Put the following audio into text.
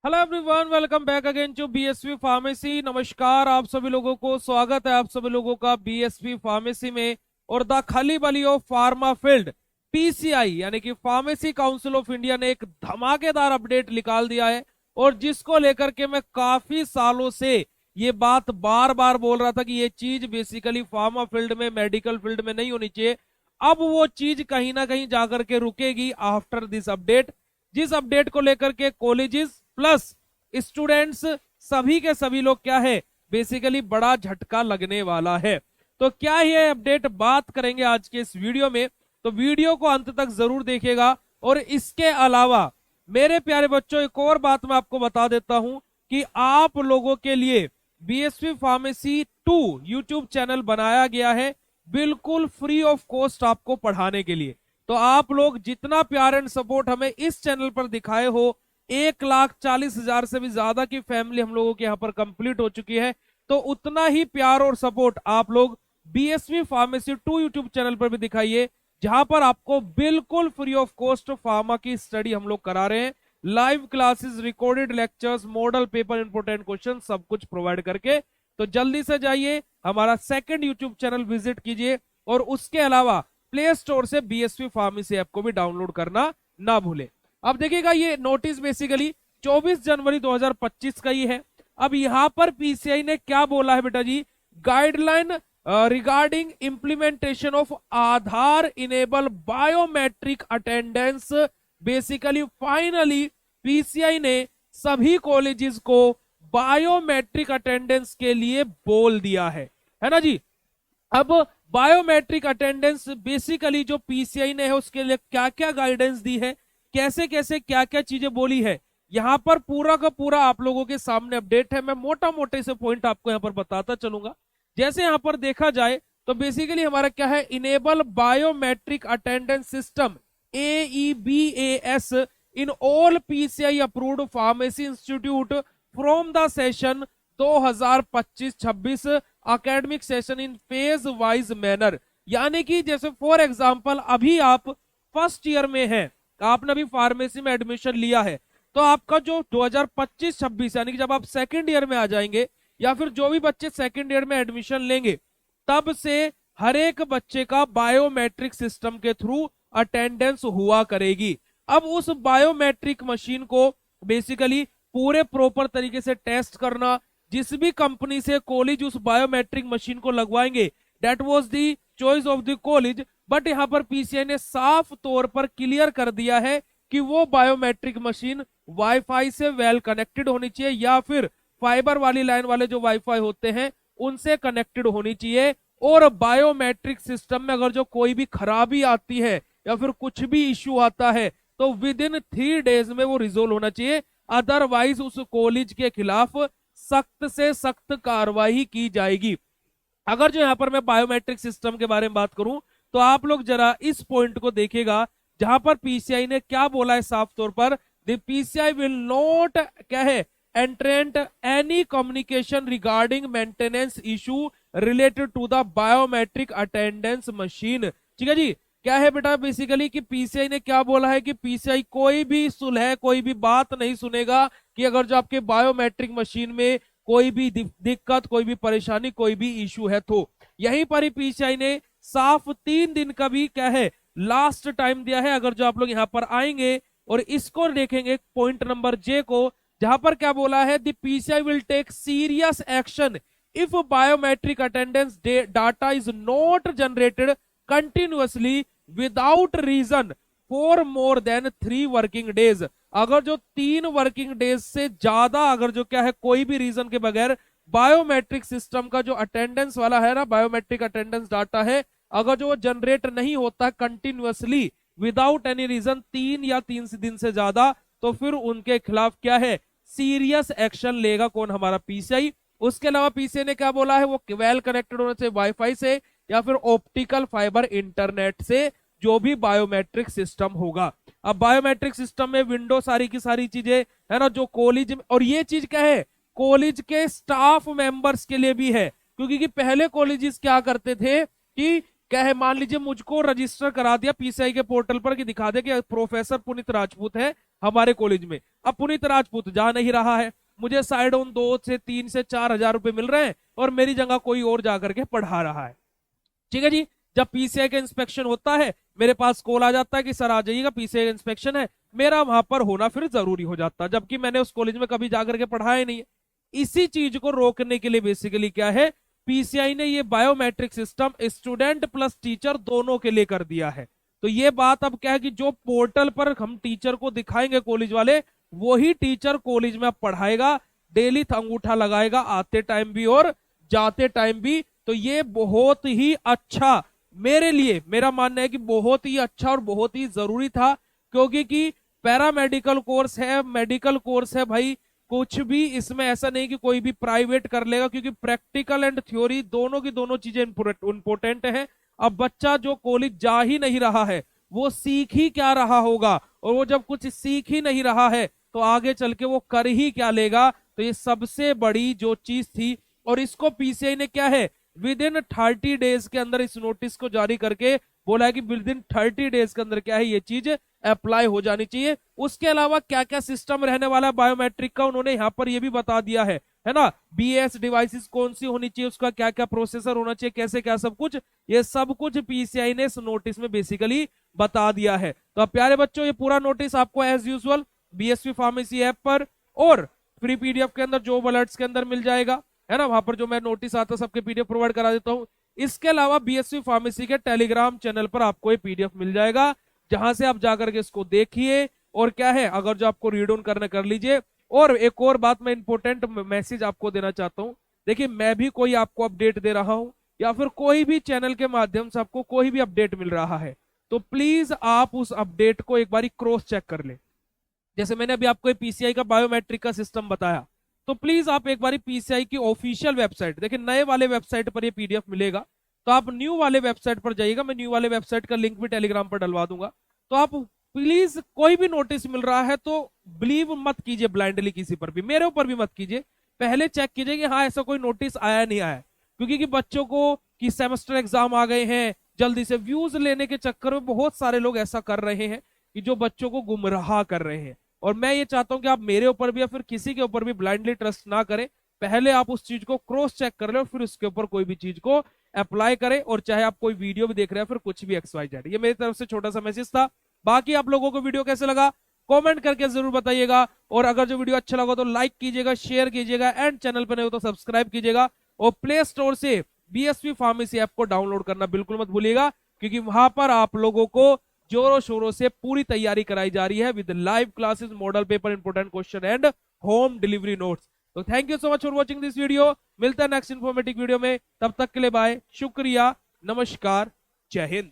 Hello everyone, welcome back again to BSV pharmacy. नमस्कार, आप सभी लोगों को स्वागत है आप सभी लोगों का बीएसवी फार्मेसी में। और द खलीबली ऑफ फार्मा फील्ड पीसीआई यानी कि फार्मेसी काउंसिल ऑफ इंडिया ने एक धमाकेदार अपडेट निकाल दिया है, और जिसको लेकर के मैं काफी सालों से ये बात बार बार बोल रहा था कि ये चीज बेसिकली फार्मा फील्ड में, मेडिकल फील्ड में नहीं होनी चाहिए। अब वो चीज कहीं ना कहीं जाकर के रुकेगी आफ्टर दिस अपडेट, जिस अपडेट को लेकर के कॉलेजेस प्लस स्टूडेंट्स सभी के सभी लोग क्या है, बेसिकली बड़ा झटका लगने वाला है। तो क्या ये अपडेट बात करेंगे आज के इस वीडियो में, तो वीडियो को अंत तक जरूर देखिएगा। और इसके अलावा मेरे प्यारे बच्चों, एक और बात मैं आपको बता देता हूं कि आप लोगों के लिए बीएसवी फार्मेसी 2 यूट्यूब चैनल बनाया गया है, बिल्कुल फ्री ऑफ कॉस्ट आपको पढ़ाने के लिए। तो आप लोग जितना प्यार एंड सपोर्ट हमें इस चैनल पर दिखाए हो, 1,40,000 से भी ज्यादा की फैमिली हम लोगों के यहाँ पर कंप्लीट हो चुकी है, तो उतना ही प्यार और सपोर्ट आप लोग बीएसवी फार्मेसी 2 यूट्यूब चैनल पर भी दिखाइए, जहां पर आपको बिल्कुल फ्री ऑफ कॉस्ट फार्मा की स्टडी हम लोग करा रहे हैं। Live classes, recorded lectures, model paper, important question सब कुछ प्रोवाइड करके। तो जल्दी से जाइए, हमारा सेकंड यूट्यूब चैनल विजिट कीजिए, और उसके अलावा प्ले स्टोर से बीएसवी फार्मेसी ऐप को भी डाउनलोड करना ना भूले। अब देखिएगा, ये नोटिस बेसिकली 24 जनवरी 2025 का ही है। अब यहां पर पीसीआई ने क्या बोला है बेटा जी, guideline regarding implementation of Aadhaar enable biometric attendance. Basically finally PCI ने सभी कॉलेजेस को बायोमेट्रिक अटेंडेंस के लिए बोल दिया है ना जी। अब बायोमेट्रिक अटेंडेंस बेसिकली जो पीसीआई ने है उसके लिए क्या क्या गाइडेंस दी है, कैसे कैसे क्या क्या चीजें बोली है, यहां पर पूरा का पूरा आप लोगों के सामने अपडेट है। मैं मोटा मोटे से पॉइंट आपको यहां पर बताता चलूंगा। जैसे यहां पर देखा जाए तो बेसिकली हमारा क्या है, enable biometric attendance system AEBAS in all PCI approved pharmacy institute from the session 2025-26 academic session in phase wise manner. यानी कि जैसे फॉर एग्जांपल अभी आप फर्स्ट ईयर में हैं, आपने अभी फार्मेसी में एडमिशन लिया है, तो आपका जो 2025-26 यानी कि जब आप सेकंड ईयर में आ जाएंगे, या फिर जो भी बच्चे सेकंड ईयर में एडमिशन लेंगे, तब से हर एक बच्चे का बायोमेट्रिक सिस्टम के थ्रू अटेंडेंस हुआ करेगी। अब उस बायोमेट्रिक मशीन को बेसिकली पूरे प्रॉपर तरीके से टेस्ट करना, जिस भी कंपनी से कॉलेज उस बायोमेट्रिक मशीन को लगवाएंगे, that was the choice of the college. But यहां पर पीसीआई ने साफ तौर पर क्लियर कर दिया है कि वो बायोमेट्रिक मशीन वाईफाई से वेल कनेक्टेड होनी चाहिए, या फिर फाइबर वाली लाइन वाले जो वाईफाई होते हैं उनसे कनेक्टेड होनी चाहिए। और बायोमेट्रिक सिस्टम में अगर जो कोई भी खराबी आती है या फिर कुछ भी इश्यू आता है, तो विद इन 3 डेज में वो रिजोल्व होना चाहिए, अदरवाइज उस कॉलेज के खिलाफ सख्त से सख्त कार्रवाई की जाएगी। अगर जो यहां पर मैं बायोमेट्रिक सिस्टम के बारे में बात करूं, तो आप लोग जरा इस पॉइंट को देखिएगा, जहां पर पीसीआई ने क्या बोला है साफ तौर पर, द पीसीआई विल नॉट क्या है, entertain any communication regarding maintenance issue related to the biometric attendance machine. ठीक है जी। क्या है बेटा बेसिकली कि पीसीआई ने क्या बोला है कि पीसीआई कोई भी सुलह, कोई भी बात नहीं सुनेगा कि अगर जो आपके बायोमेट्रिक मशीन में कोई भी दिक्कत, कोई भी परेशानी, कोई भी इशू है। तो यहीं पर ही पीसीआई ने साफ 3 दिन का भी क्या है, लास्ट टाइम दिया है। अगर जो आप लोग यहां पर आएंगे और इसको देखेंगे पॉइंट नंबर जे को, जहां पर क्या बोला है, the PCI will take serious action if biometric attendance data is not generated continuously without reason for more than 3 working days. अगर जो 3 वर्किंग डेज से ज्यादा अगर जो क्या है, कोई भी रीजन के बगैर बायोमेट्रिक सिस्टम का जो अटेंडेंस वाला है ना, बायोमेट्रिक अटेंडेंस डाटा है, अगर जो वो जनरेट नहीं होता कंटिन्यूअसली विदाउट एनी रीजन 3 या 3 दिन से ज्यादा, तो फिर उनके खिलाफ क्या है, सीरियस एक्शन लेगा कौन, हमारा पीसीआई। उसके अलावा पीसीआई ने क्या बोला है, वो वेल कनेक्टेड होना चाहिए वाईफाई से या फिर ऑप्टिकल फाइबर इंटरनेट से, जो भी बायोमेट्रिक सिस्टम होगा। अब बायोमेट्रिक सिस्टम में विंडो सारी की सारी चीजें है ना, जो कॉलेज, और ये चीज क्या है, कॉलेज के स्टाफ मेंबर्स के लिए भी है। क्योंकि कि पहले कॉलेजेस क्या करते थे कि क्या है, मान लीजिए मुझको रजिस्टर करा दिया पीसीआई के पोर्टल पर कि दिखा दे कि प्रोफेसर पुनीत राजपूत है, हमारे कॉलेज में। अब पुनीत राजपूत जा नहीं रहा है, मुझे साइड ऑन 2 से 3 से 4 हजार रुपए मिल रहे हैं और मेरी जगह कोई और जाकर के पढ़ा रहा है। ठीक है जी। जब पीसीआई का इंस्पेक्शन होता है, मेरे पास कॉल आ जाता है कि सर आ जाइएगा, पीसीआई का इंस्पेक्शन है, मेरा वहां पर होना फिर जरूरी हो जाता है, जबकि मैंने उस कॉलेज में कभी जाकर के पढ़ाया नहीं है। इसी चीज को रोकने के लिए बेसिकली क्या है, पीसीआई ने ये biometric system student plus teacher दोनों के लिए कर दिया है। तो ये बात अब क्या है कि जो पोर्टल पर हम टीचर को दिखाएंगे कॉलेज वाले, वही टीचर कॉलेज में अब पढ़ाएगा, डेली अंगूठा लगाएगा, आते टाइम भी और जाते टाइम भी। तो ये बहुत ही अच्छा, मेरे लिए मेरा मानना है कि बहुत ही अच्छा और बहुत ही जरूरी था, क्योंकि कि पैरामेडिकल कोर्स है, मेडिकल कोर्स है भाई, कुछ भी इसमें ऐसा नहीं कि कोई भी प्राइवेट कर लेगा, क्योंकि प्रैक्टिकल एंड थ्योरी दोनों की दोनों चीजें इंपॉर्टेंट है। अब बच्चा जो कॉलेज जा ही नहीं रहा है, वो सीख ही क्या रहा होगा, और वो जब कुछ सीख ही नहीं रहा है तो आगे चल के वो कर ही क्या लेगा। तो ये सबसे बड़ी जो चीज थी, और इसको पीसीआई ने क्या है, विद इन 30 डेज के अंदर इस नोटिस को जारी करके बोला है कि विद इन 30 डेज के अंदर क्या है, ये चीज अप्लाई हो जानी चाहिए। उसके अलावा क्या क्या सिस्टम रहने वाला है बायोमेट्रिक का, उन्होंने यहाँ पर ये भी बता दिया है ना। बीएस डिवाइसेस कौन सी होनी चाहिए, उसका क्या क्या प्रोसेसर होना चाहिए, कैसे क्या सब कुछ, ये सब कुछ पीसीआई ने इस नोटिस में बेसिकली बता दिया है। तो अब प्यारे बच्चों, ये पूरा नोटिस आपको as usual BSV pharmacy app पर और फ्री पीडीएफ के अंदर जॉब अलर्ट्स के अंदर मिल जाएगा, है ना। वहां पर जो मैं नोटिस आता है सबके पीडीएफ प्रोवाइड करा देता हूँ। इसके अलावा बीएसवी फार्मेसी के टेलीग्राम चैनल पर आपको ये पीडीएफ मिल जाएगा, जहां से आप जाकर के इसको देखिए, और क्या है, अगर जो आपको रीड ऑन करना कर लीजिए। और एक और बात मैं इंपॉर्टेंट मैसेज आपको देना चाहता हूं, देखिए मैं भी कोई आपको अपडेट दे रहा हूं, या फिर कोई भी चैनल के माध्यम से आपको कोई भी अपडेट मिल रहा है, तो प्लीज आप उस अपडेट को एक बार क्रॉस चेक कर ले। जैसे मैंने अभी आपको पीसीआई का बायोमेट्रिक का सिस्टम बताया, तो प्लीज आप एक बार पीसीआई की ऑफिशियल वेबसाइट, देखिए नए वाले वेबसाइट पर ये पीडीएफ मिलेगा, तो आप न्यू वाले वेबसाइट पर जाइएगा, मैं न्यू वाले वेबसाइट का लिंक भी टेलीग्राम पर डलवा दूंगा। तो आप प्लीज, कोई भी नोटिस मिल रहा है तो बिलीव मत कीजिए ब्लाइंडली किसी पर भी, मेरे ऊपर भी मत कीजिए, पहले चेक कीजिए कि हाँ ऐसा कोई नोटिस आया नहीं आया। क्योंकि कि बच्चों को कि सेमेस्टर एग्जाम आ गए हैं, जल्दी से व्यूज लेने के चक्कर में बहुत सारे लोग ऐसा कर रहे हैं कि जो बच्चों को गुमराह कर रहे हैं। और मैं ये चाहता हूं कि आप मेरे ऊपर भी या फिर किसी के ऊपर भी ब्लाइंडली ट्रस्ट ना करें, पहले आप उस चीज को क्रॉस चेक कर ले और फिर उसके ऊपर कोई भी चीज को अप्लाई करें। और चाहे आप कोई वीडियो भी देख रहे हैं फिर कुछ भी XYZ, ये मेरी तरफ से छोटा सा मैसेज था। बाकी आप लोगों को वीडियो कैसे लगा कमेंट करके जरूर बताइएगा, और अगर जो वीडियो अच्छा लगा तो लाइक कीजिएगा, शेयर कीजिएगा, एंड चैनल पर नहीं हो तो सब्सक्राइब कीजिएगा। और प्ले स्टोर से बीएसवी फार्मेसी ऐप को डाउनलोड करना बिल्कुल मत भूलिएगा, क्योंकि वहां पर आप लोगों को जोरों शोरों से पूरी तैयारी कराई जा रही है with live classes, model paper, important question and home delivery notes. तो thank you so much for watching this video, मिलता है नेक्स्ट इन्फॉर्मेटिव वीडियो में, तब तक के लिए बाय, शुक्रिया, नमस्कार, जय हिंद।